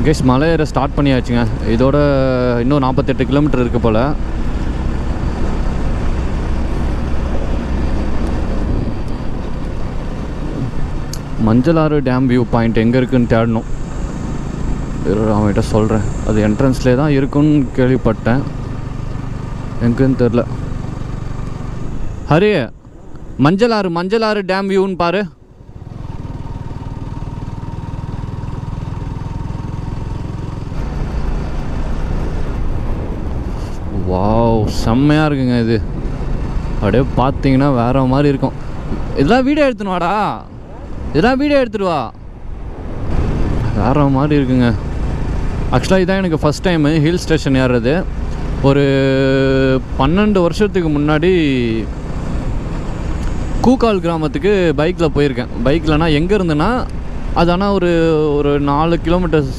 Case மலை ஏற start பண்ணியாச்சுங்க. இதோட இன்னும் 48 கிலோமீட்டர் இருக்குது போல். மஞ்சளாறு டேம் வியூ பாயிண்ட் எங்கே இருக்குதுன்னு தேடணும். அவன்கிட்ட சொல்கிறேன். அது என்ட்ரன்ஸ்லேயே தான் இருக்குன்னு கேள்விப்பட்டேன். எங்கேன்னு தெரில. ஹரி, மஞ்சளாறு டேம் வியூன்னு பாரு. வாவ், செம்மையாக இருக்குங்க இது. அப்படியே பார்த்தீங்கன்னா வேறு மாதிரி இருக்கும். இதெல்லாம் வீடியோ எடுத்துன்னு வாடா, இதெல்லாம் வீடியோ எடுத்துட்டு வா. வேறு மாதிரி இருக்குங்க. ஆக்சுவலாக இதான் எனக்கு ஃபஸ்ட் டைமு ஹில் ஸ்டேஷன் ஏறுறது. ஒரு 12 வருஷத்துக்கு முன்னாடி கூக்கால் கிராமத்துக்கு பைக்கில் போயிருக்கேன். பைக்கில்னா எங்கே இருந்துன்னா அது ஆனால் ஒரு 4 கிலோமீட்டர்ஸ்